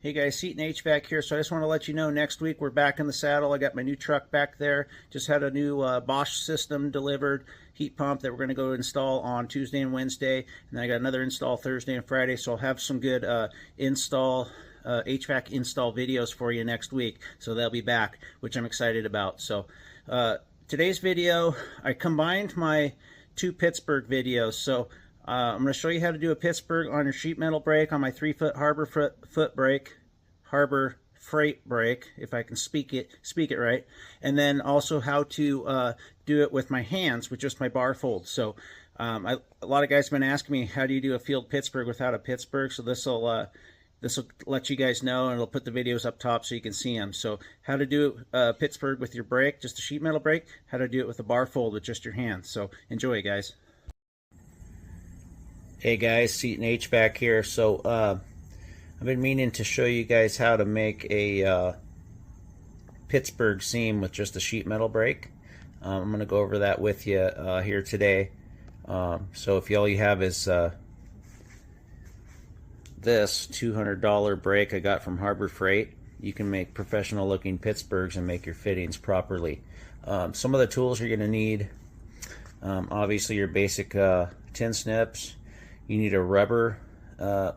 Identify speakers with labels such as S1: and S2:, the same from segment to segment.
S1: Hey guys, Seton HVAC here. So I just want to let you know next week we're back in the saddle. I got my new truck back there. Just had a new Bosch system delivered, heat pump that we're going to go install on Tuesday and Wednesday. And then I got another install Thursday and Friday. So I'll have some good HVAC install videos for you next week. So they'll be back, which I'm excited about. So today's video, I combined my two Pittsburgh videos. So I'm going to show you how to do a Pittsburgh on your sheet metal brake on my 3-foot Harbor Freight brake, if I can speak it right, and then also how to do it with my hands with just my bar fold. So a lot of guys have been asking me, how do you do a field Pittsburgh without a Pittsburgh? So this will let you guys know, and it'll put the videos up top so you can see them. So how to do Pittsburgh with your brake, just a sheet metal brake, how to do it with a bar fold with just your hands. So enjoy, guys. Hey guys, Seton HVAC here. So I've been meaning to show you guys how to make a Pittsburgh seam with just a sheet metal brake. I'm going to go over that with you here today. So if all you have is this $200 brake I got from Harbor Freight, you can make professional looking Pittsburghs and make your fittings properly. Some of the tools you're going to need, obviously your basic tin snips. You need a rubber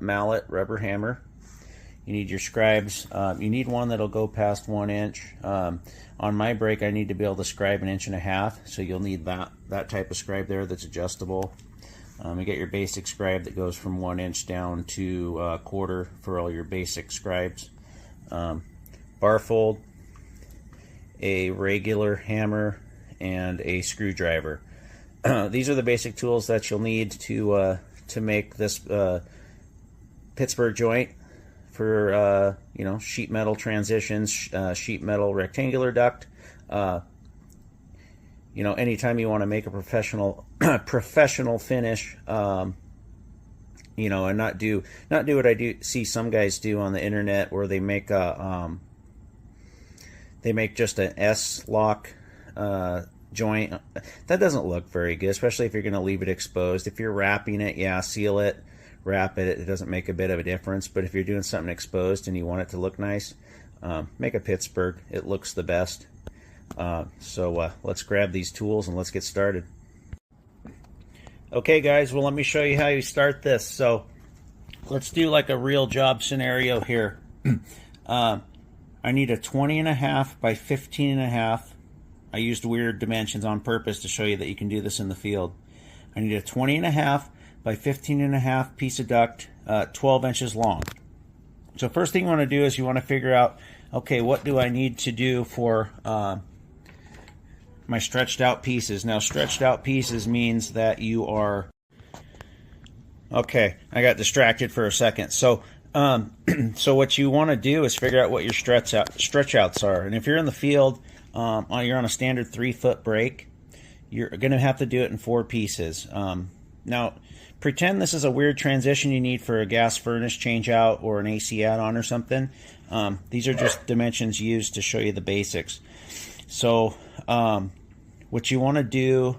S1: mallet, rubber hammer. You need your scribes. You need one that'll go past 1 inch. On my brake, I need to be able to scribe 1.5 inches, so you'll need that type of scribe there that's adjustable. You get your basic scribe that goes from 1 inch down to 1/4 for all your basic scribes. Bar fold, a regular hammer, and a screwdriver. These are the basic tools that you'll need to make this Pittsburgh joint for sheet metal transitions, sheet metal rectangular duct. Anytime you want to make a professional finish, and not do what I see some guys do on the internet, where they make just an S lock joint. That doesn't look very good, especially if you're going to leave it exposed. If you're wrapping it, yeah, seal it, wrap it. It doesn't make a bit of a difference. But if you're doing something exposed and you want it to look nice, make a Pittsburgh. It looks the best. So let's grab these tools and let's get started. Okay guys, well, let me show you how you start this. So let's do like a real job scenario here. I need a 20.5 by 15.5. I used weird dimensions on purpose to show you that you can do this in the field. I need a 20.5 by 15.5 piece of duct, 12 inches long. So first thing you want to do is you want to figure out, okay, what do I need to do for my stretched out pieces? Now, stretched out pieces means that you are... Okay, I got distracted for a second. So so what you want to do is figure out what your stretch outs are. And if you're in the field, you're on a standard 3-foot brake, you're going to have to do it in 4 pieces. Now, pretend this is a weird transition you need for a gas furnace change out or an AC add-on or something. These are just dimensions used to show you the basics. So what you want to do,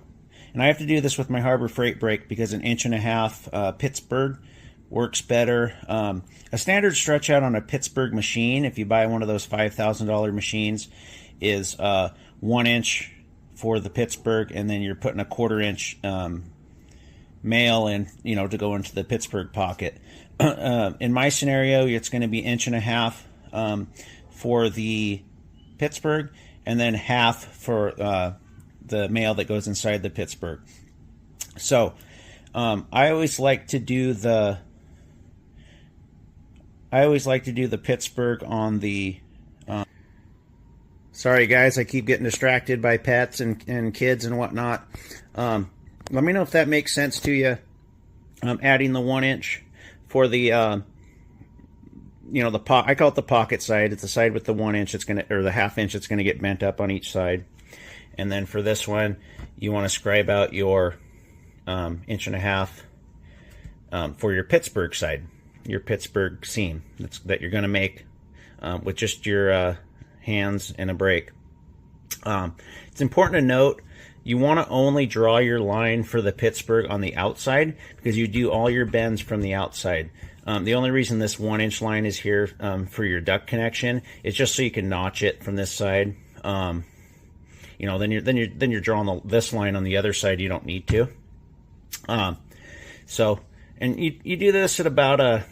S1: and I have to do this with my Harbor Freight brake because 1.5 inch Pittsburgh works better. A standard stretch out on a Pittsburgh machine, if you buy one of those $5,000 machines, is 1 inch for the Pittsburgh, and then you're putting a 1/4 inch male in, to go into the Pittsburgh pocket. In my scenario, it's going to be 1.5 inch for the Pittsburgh, and then 1/2 for the male that goes inside the Pittsburgh. So I always like to do the Pittsburgh on the sorry guys, I keep getting distracted by pets and kids and whatnot. Let me know if that makes sense to you. Adding the 1 inch for the I call it the pocket side. It's the side with the 1 inch. It's gonna, or the 1/2 inch. It's gonna get bent up on each side. And then for this one, you want to scribe out your 1.5 inch for your Pittsburgh side, your Pittsburgh seam that you're going to make with just your hands and a brake. It's important to note, you want to only draw your line for the Pittsburgh on the outside, because you do all your bends from the outside. The only reason this 1-inch line is here for your duct connection is just so you can notch it from this side. You know, then you're drawing this line on the other side. You don't need to. So, and you do this at about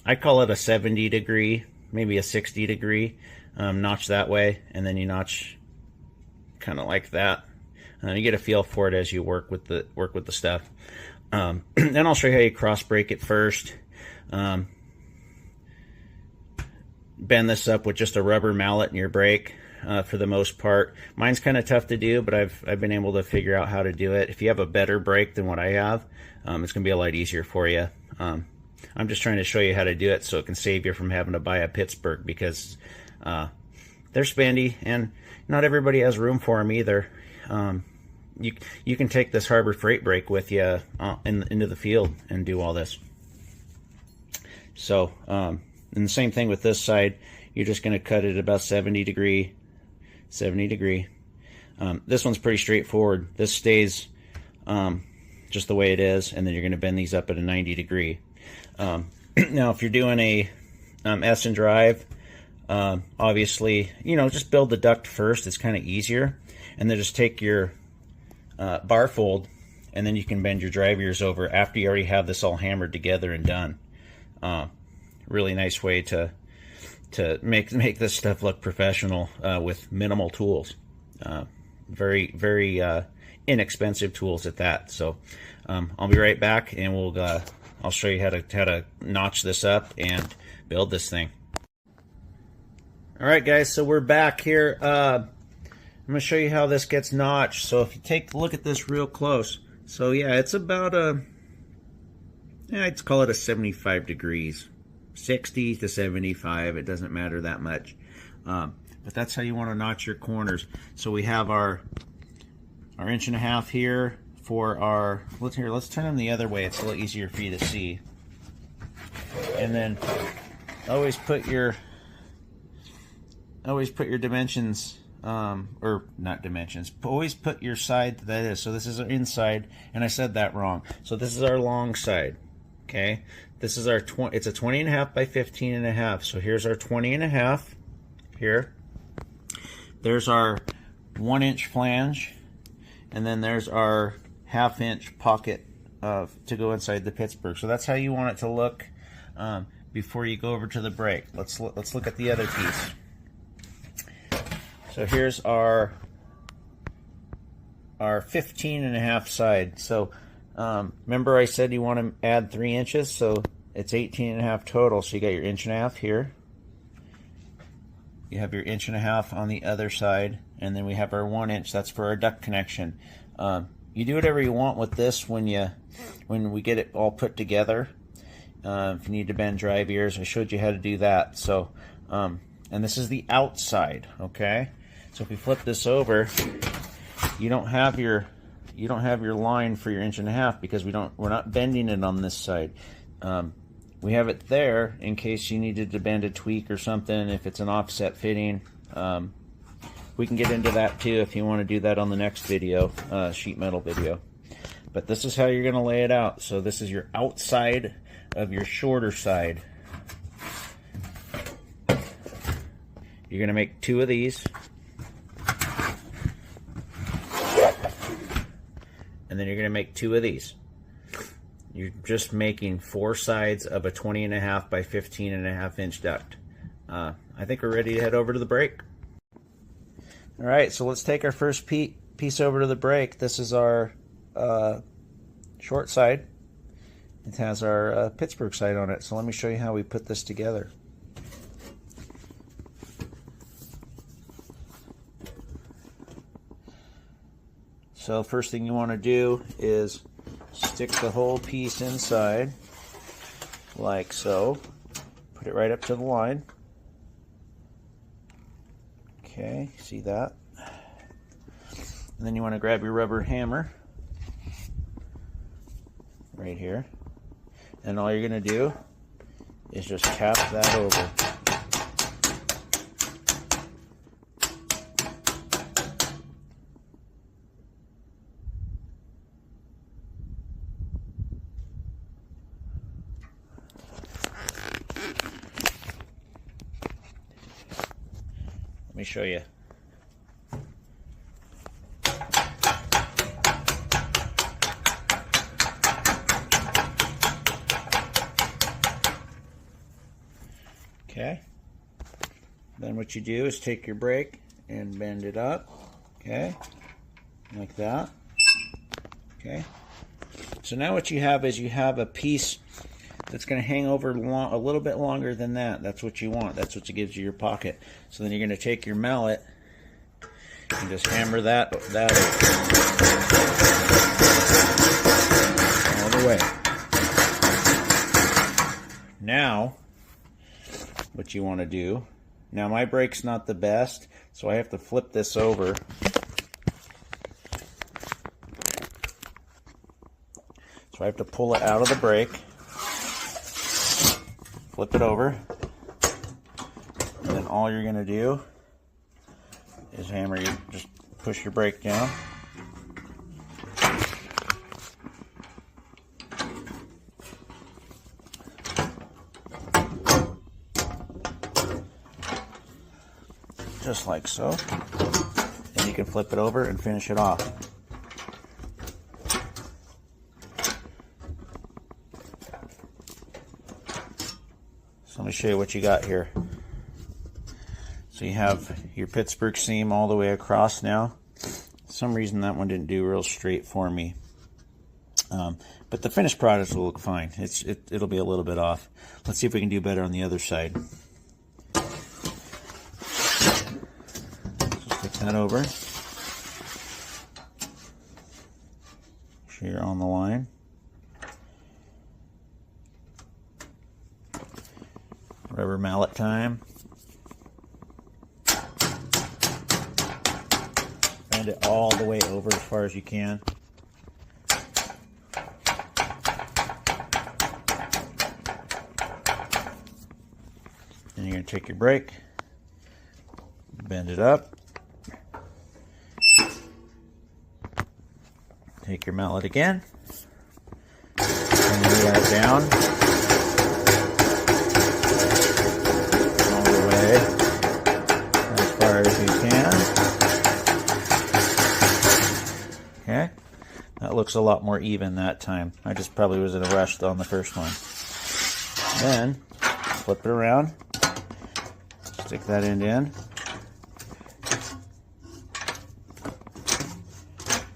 S1: I call it a 70 degree, maybe a 60 degree notch that way, and then you notch kind of like that. You get a feel for it as you work with the stuff. Then I'll show you how you cross break it first. Bend this up with just a rubber mallet in your brake for the most part. Mine's kind of tough to do, but I've been able to figure out how to do it. If you have a better brake than what I have, it's gonna be a lot easier for you. I'm just trying to show you how to do it so it can save you from having to buy a Pittsburgh, because they're spendy and not everybody has room for them either. You can take this Harbor Freight brake with you into the field and do all this. So, and the same thing with this side. You're just going to cut it about 70 degree. This one's pretty straightforward. This stays just the way it is, and then you're going to bend these up at a 90 degree. Now, if you're doing a S and drive, obviously, you know, just build the duct first. It's kind of easier, and then just take your bar fold, and then you can bend your drive ears over after you already have this all hammered together and done. Really nice way to make this stuff look professional with minimal tools. Very inexpensive tools at that. So I'll be right back, and I'll show you how to notch this up and build this thing. All right, guys, so we're back here. I'm going to show you how this gets notched. So if you take a look at this real close, so yeah, it's about I'd call it a 75 degrees, 60 to 75. It doesn't matter that much, but that's how you want to notch your corners. So we have our 1.5 inches here for our. Let's turn them the other way. It's a little easier for you to see. And then always put your dimensions. Or not dimensions, always put your side that is. So this is our inside, and I said that wrong. So this is our long side, okay? This is our it's a 20.5 by 15.5. So here's our 20.5 here. There's our 1-inch flange, and then there's our 1/2 inch pocket to go inside the Pittsburgh. So that's how you want it to look before you go over to the brake. Let's look at the other piece. So here's our 15.5 side. So remember I said you want to add 3 inches, so it's 18.5 total. So you got your 1.5 inches here. You have your 1.5 inches on the other side, and then we have our 1 inch. That's for our duct connection. You do whatever you want with this when we get it all put together. If you need to bend drive ears, I showed you how to do that. So and this is the outside, okay? So if we flip this over, you don't have your line for your 1.5 inches because we're not bending it on this side. We have it there in case you needed to bend a tweak or something. If it's an offset fitting, we can get into that too if you want to do that on the next video, sheet metal video. But this is how you're going to lay it out. So this is your outside of your shorter side. You're going to make 2 of these. And then you're going to make 2 of these. You're just making 4 sides of a 20.5 by 15.5 inch duct. I think we're ready to head over to the brake. All right, so let's take our first piece over to the brake. This is our short side. It has our Pittsburgh side on it. So let me show you how we put this together. So first thing you want to do is stick the whole piece inside, like so. Put it right up to the line. Okay, see that? And then you want to grab your rubber hammer right here. And all you're going to do is just tap that over. me show you. Okay. Then what you do is take your brake and bend it up. Okay. Like that. Okay. So now what you have is you have a piece that's going to hang over a little bit longer than that. That's what you want. That's what gives you your pocket. So then you're going to take your mallet and just hammer that all the way. Now, what you want to do, now my brake's not the best, so I have to flip this over. So I have to pull it out of the brake, flip it over, and then all you're going to do is just push your brake down. Just like so. Then you can flip it over and finish it off. So let me show you what you got here. So you have your Pittsburgh seam all the way across now. For some reason that one didn't do real straight for me. But the finished product will look fine. It'll be a little bit off. Let's see if we can do better on the other side. Stick that over. Make sure you're on the line. Rubber mallet time. Bend it all the way over as far as you can. Then you're going to take your brake, bend it up, take your mallet again, and lay that down all the way as far as you can. Okay, that looks a lot more even that time. I just probably was in a rush on the first one. Then flip it around. Stick that end in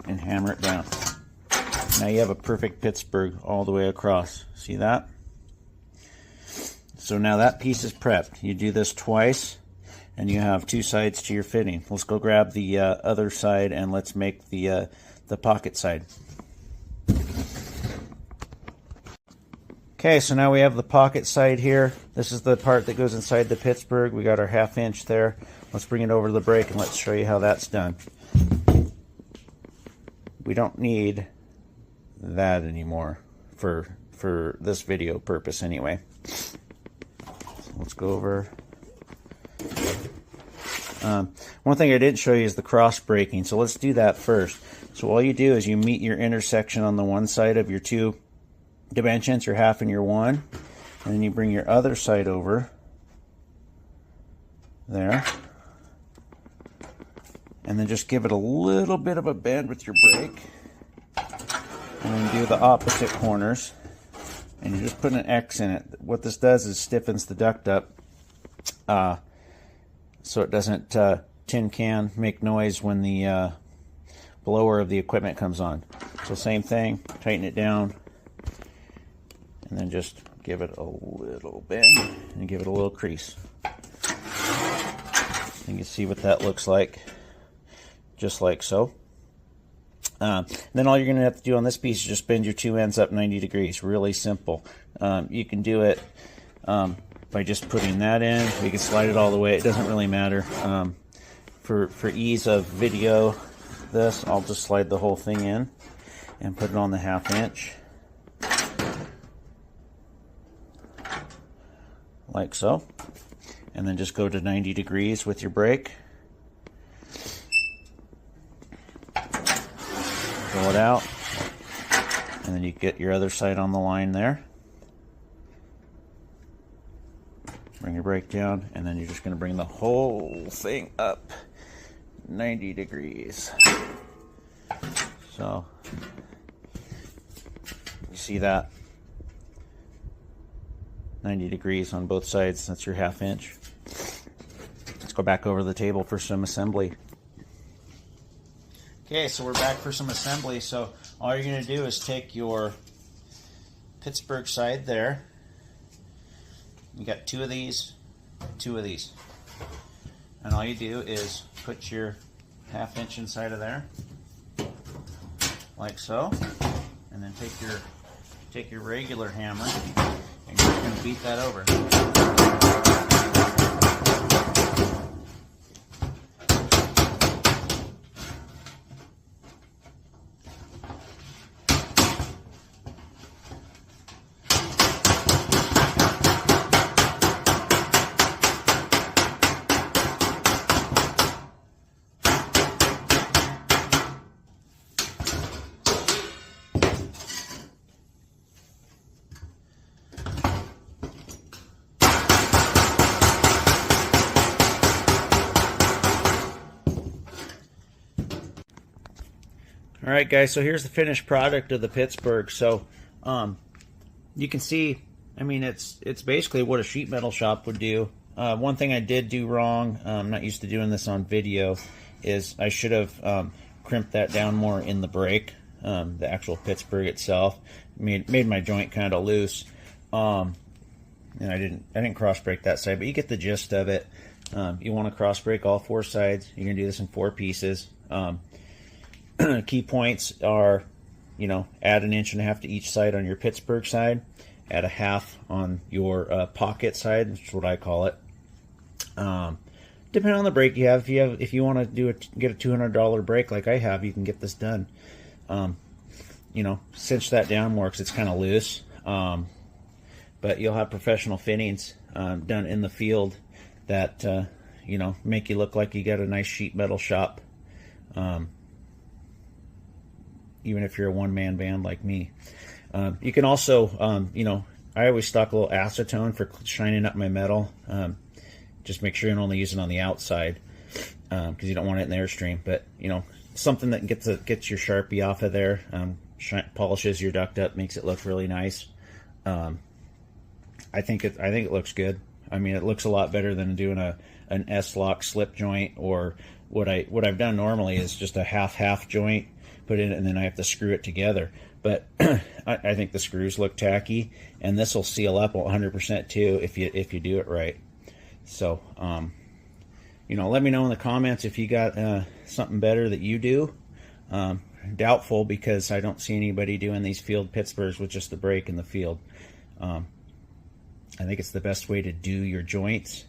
S1: and hammer it down. Now you have a perfect Pittsburgh all the way across. See that? So now that piece is prepped. You do this twice and you have two sides to your fitting. Let's go grab the other side and let's make the pocket side. Okay, so now we have the pocket side here. This is the part that goes inside the Pittsburgh. We got our 1/2 inch there. Let's bring it over to the brake and let's show you how that's done. We don't need that anymore for this video purpose anyway. So let's go over. One thing I didn't show you is the cross braking. So let's do that first. So all you do is you meet your intersection on the one side of your two dimensions, your 1/2 and your 1, and then you bring your other side over there, and then just give it a little bit of a bend with your brake, and then do the opposite corners, and you just put an X in it. What this does is stiffens the duct up so it doesn't tin can make noise when the blower of the equipment comes on. So same thing, tighten it down, and then just give it a little bend and give it a little crease. And you see what that looks like, just like so. Then all you're going to have to do on this piece is just bend your two ends up 90 degrees. Really simple. You can do it by just putting that in. You can slide it all the way. It doesn't really matter. For ease of video, I'll just slide the whole thing in and put it on the 1/2 inch. Like so, and then just go to 90 degrees with your brake. Pull it out, and then you get your other side on the line there. Bring your brake down, and then you're just going to bring the whole thing up 90 degrees. So, you see that? 90 degrees on both sides. That's your 1/2 inch. Let's go back over the table for some assembly. Okay, so we're back for some assembly. So all you're going to do is take your Pittsburgh side there. You got 2 of these, 2 of these. And all you do is put your 1/2 inch inside of there, like so. And then take your regular hammer, and you're just going to beat that over. Alright guys, so here's the finished product of the Pittsburgh. So you can see, I mean, it's basically what a sheet metal shop would do. One thing I did do wrong, I'm not used to doing this on video, is I should have crimped that down more in the brake, the actual Pittsburgh itself. Made my joint kind of loose. And I didn't cross brake that side, but you get the gist of it. You want to cross brake all 4 sides. You're going to do this in 4 pieces. Key points are, you know, add 1.5 inches to each side on your Pittsburgh side, add 1/2 on your pocket side, which is what I call it. Depending on the brake you have, if you want to get a $200 brake like I have, you can get this done. You know, cinch that down more because it's kind of loose. But you'll have professional fittings done in the field that you know, make you look like you got a nice sheet metal shop. Even if you're a one-man band like me. You can also, you know, I always stock a little acetone for shining up my metal. Just make sure you only use it on the outside because you don't want it in the airstream. But, you know, something that gets your Sharpie off of there, polishes your duct up, makes it look really nice. I think it looks good. I mean, it looks a lot better than doing an S-lock slip joint, or what I've done normally is just a half joint, put in it, and then I have to screw it together. But I think the screws look tacky, and this will seal up 100% too if you do it right. So you know, let me know in the comments if you got something better that you do. Doubtful, because I don't see anybody doing these field Pittsburghs with just the brake in the field. I think it's the best way to do your joints,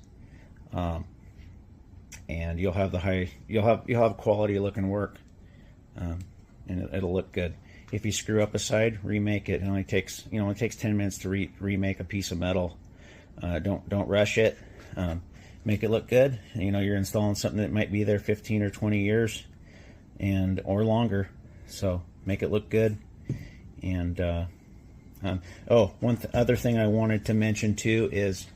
S1: and you'll have quality looking work. And it'll look good. If you screw up a side, remake it. It only takes 10 minutes to remake a piece of metal. Don't rush it. Make it look good. You know, you're installing something that might be there 15 or 20 years, or longer. So make it look good. And other thing I wanted to mention too is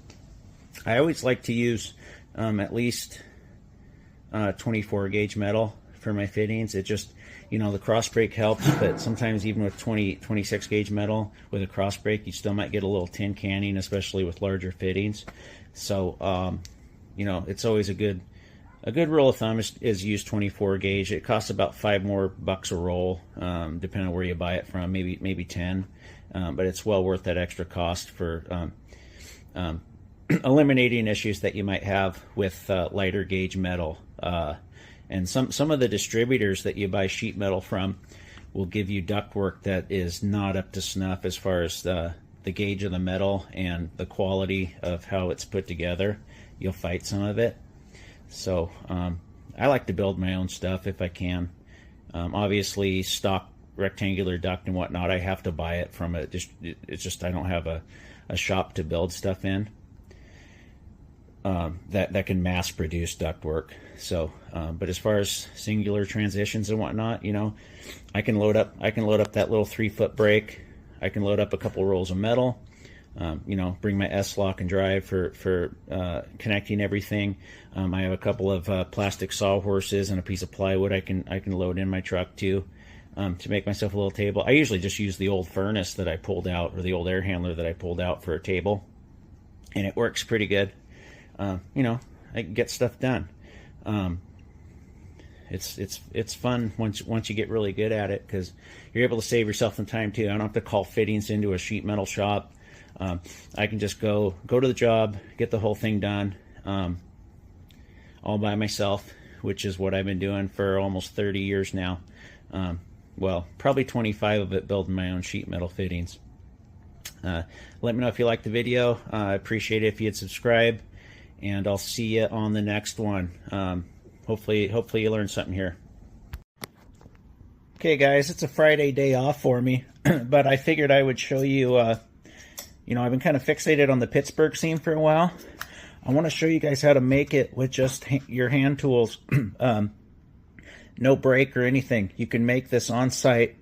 S1: I always like to use at least 24 gauge metal for my fittings. It just, you know, the cross brake helps, but sometimes even with 26 gauge metal with a cross brake, you still might get a little tin canning, especially with larger fittings. So you know, it's always a good rule of thumb is use 24 gauge. It costs about $5 more a roll, depending on where you buy it from, maybe 10, but it's well worth that extra cost for eliminating issues that you might have with lighter gauge metal. And some of the distributors that you buy sheet metal from will give you ductwork that is not up to snuff as far as the gauge of the metal and the quality of how it's put together. You'll fight some of it. So I like to build my own stuff if I can. Obviously, stock rectangular duct and whatnot, I have to buy it from it's just I don't have a shop to build stuff in that can mass produce ductwork. So, but as far as singular transitions and whatnot, you know, I can load up that little 3-foot brake. I can load up a couple rolls of metal. you know, bring my S-lock and drive for connecting everything. I have a couple of plastic sawhorses and a piece of plywood I can load in my truck too, to make myself a little table. I usually just use the old furnace that I pulled out, or the old air handler that I pulled out for a table, and it works pretty good. You know, I can get stuff done. It's fun once you get really good at it, because you're able to save yourself some time too. I don't have to call fittings into a sheet metal shop. I can just go to the job, get the whole thing done, all by myself, which is what I've been doing for almost 30 years now. Well, probably 25 of it building my own sheet metal fittings. Let me know if you liked the video. I appreciate it if you'd subscribe, and I'll see you on the next one. Hopefully you learned something here. Okay guys, it's a Friday day off for me, but I figured I would show you, you know, I've been kind of fixated on the Pittsburgh Seam for a while. I want to show you guys how to make it with just your hand tools. No brake or anything. You can make this on site.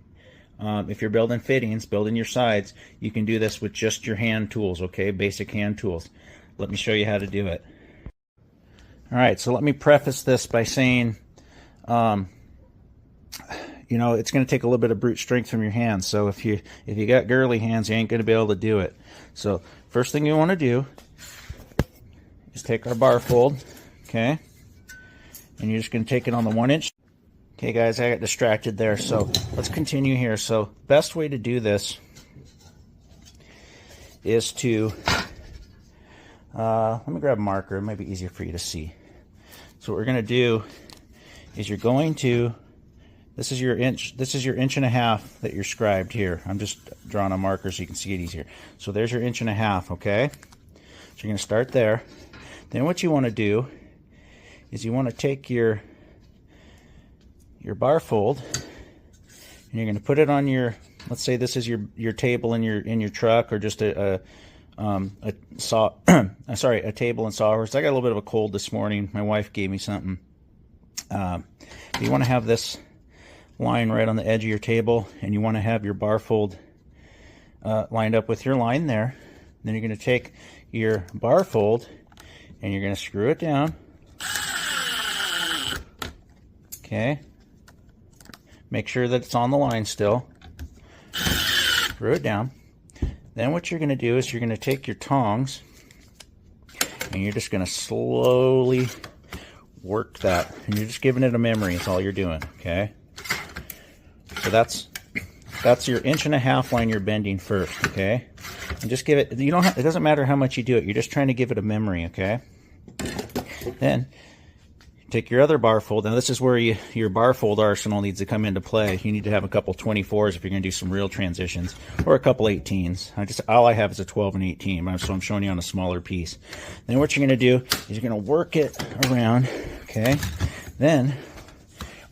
S1: If you're building fittings, building your sides, you can do this with just your hand tools, okay? Basic hand tools. Let me show you how to do it. Alright, so let me preface this by saying, you know, it's going to take a little bit of brute strength from your hands. So if you got girly hands, you ain't going to be able to do it. So first thing you want to do is take our bar fold, okay? And you're just going to take it on the 1-inch. Okay guys, I got distracted there, so let's continue here. So best way to do this is to, let me grab a marker, it might be easier for you to see. So what we're going to do is you're going to, this is your inch and a half that you're scribed here. I'm just drawing a marker so you can see it easier. So there's your 1.5 inches, okay? So you're going to start there. Then what you want to do is you want to take your bar fold, and you're going to put it on your, let's say this is your table in your truck, or just a table and sawhorse. I got a little bit of a cold this morning. My wife gave me something. You want to have this line right on the edge of your table, and you want to have your bar fold lined up with your line there. Then you're going to take your bar fold and you're going to screw it down. Okay. Make sure that it's on the line still. Screw it down. Then what you're going to do is you're going to take your tongs and you're just going to slowly work that. And you're just giving it a memory. That's all you're doing. Okay. So that's your 1.5 inch line you're bending first. Okay. And just give it, it doesn't matter how much you do it. You're just trying to give it a memory. Okay. Then take your other bar fold. Now this is where your bar fold arsenal needs to come into play. You need to have a couple 24s if you're going to do some real transitions, or a couple 18s. All I have is a 12 and 18, so I'm showing you on a smaller piece. Then what you're going to do is you're going to work it around. Okay. Then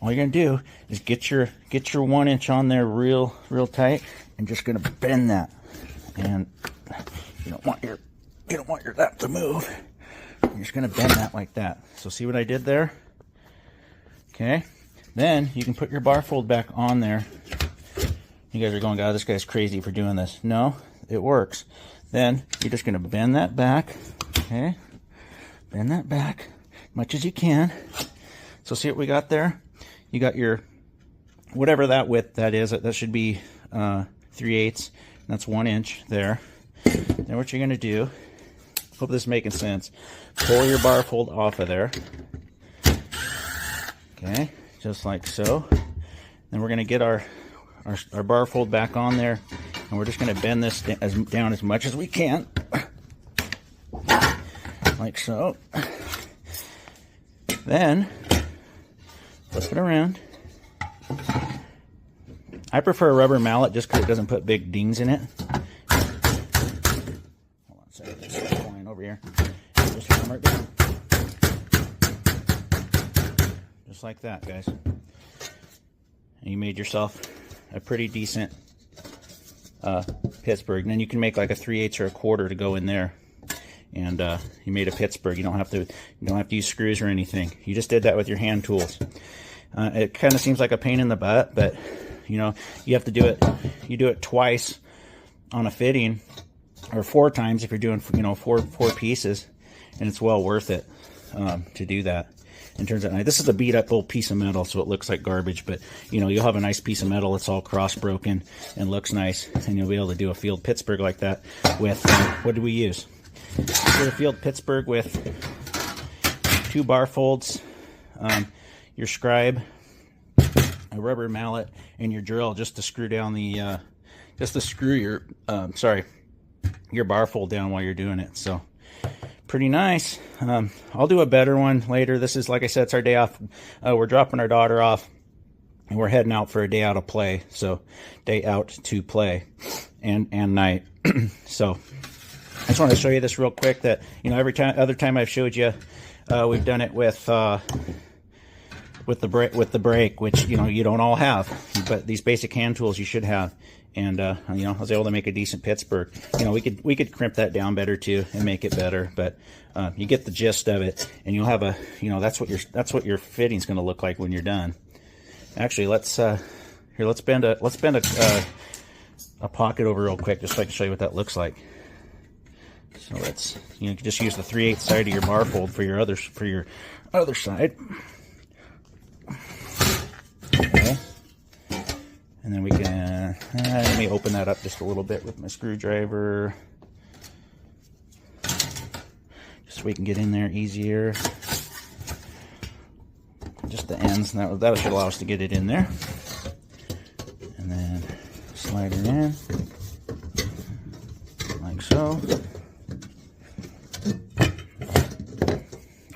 S1: all you're going to do is get your 1 inch on there real tight, and just going to bend that. And you don't want your that to move. You're just going to bend that like that. So see what I did there? Okay. Then you can put your bar fold back on there. You guys are going, God, this guy's crazy for doing this. No, it works. Then you're just going to bend that back. Okay. Bend that back as much as you can. So see what we got there? You got your, whatever that width that is, that should be 3/8. That's 1 inch there. Then what you're going to do, hope this is making sense, pull your bar fold off of there. Okay, just like so. Then we're going to get our bar fold back on there, and we're just going to bend this down as much as we can. Like so. Then flip it around. I prefer a rubber mallet just because it doesn't put big dings in it. Hold on a second, there's a line over here. Just hammer it down. Just like that, guys. And you made yourself a pretty decent Pittsburgh. And then you can make like a 3/8 or a 1/4 to go in there. And you made a Pittsburgh. You don't have to use screws or anything. You just did that with your hand tools. It kind of seems like a pain in the butt, but you have to do it. You do it twice on a fitting, or 4 times if you're doing, you know, four pieces, and it's well worth it to do that. And turns out, this is a beat up old piece of metal, so it looks like garbage, but you know, you'll have a nice piece of metal that's all cross broken and looks nice, and you'll be able to do a field Pittsburgh like that with what do we use? For a field Pittsburgh with 2 bar folds, your scribe, a rubber mallet, and your drill, just to screw down the just to screw your your bar fold down while you're doing it. So pretty nice. I'll do a better one later. This is, like I said, it's our day off. We're dropping our daughter off, and we're heading out for a day out of play. So day out to play and night. So I just want to show you this real quick, that, you know, other time I've showed you, we've done it with the brake, which, you know, you don't all have, but these basic hand tools you should have. And you know, I was able to make a decent Pittsburgh. You know, we could crimp that down better too and make it better, but you get the gist of it, and you'll have a, you know, that's what your fitting's going to look like when you're done. Actually, let's bend a pocket over real quick, just so I can show you what that looks like. So let's, you know, just use the 3/8 side of your bar fold for your other side. Okay. And then we can, let me open that up just a little bit with my screwdriver, just so we can get in there easier. Just the ends, and that should allow us to get it in there. And then slide it in, like so.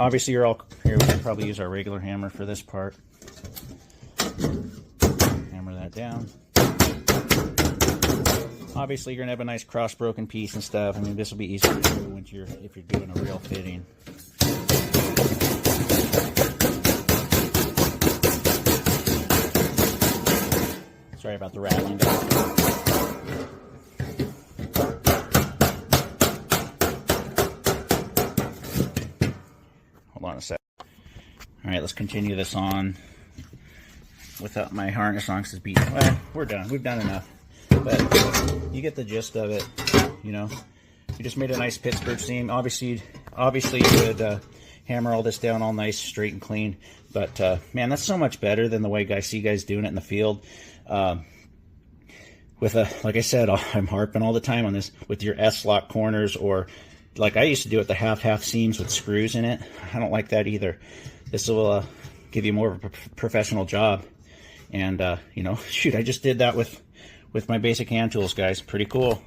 S1: Obviously, you're all here. We can probably use our regular hammer for this part. Down. Obviously, you're gonna have a nice cross-broken piece and stuff. I mean, this will be easier to do if you're doing a real fitting. Sorry about the rattling. Hold on a sec. All right, let's continue this on without my harness on, because it's beating. Well, we're done. We've done enough. But you get the gist of it. You know, you just made a nice Pittsburgh seam. Obviously you would hammer all this down all nice, straight and clean. But man, that's so much better than the way I see guys doing it in the field. Like I said, I'm harping all the time on this, with your S-lock corners, or like I used to do it, the half seams with screws in it. I don't like that either. This will give you more of a professional job. And you know, shoot, I just did that with my basic hand tools, guys. Pretty cool.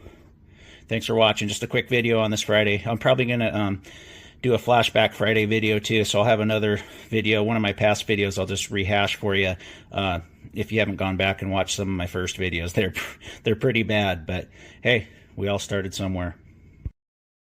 S1: Thanks for watching. Just a quick video on this Friday. I'm probably gonna do a flashback Friday video too, so I'll have another video, one of my past videos I'll just rehash for you. If you haven't gone back and watched some of my first videos, they're pretty bad, but hey, we all started somewhere.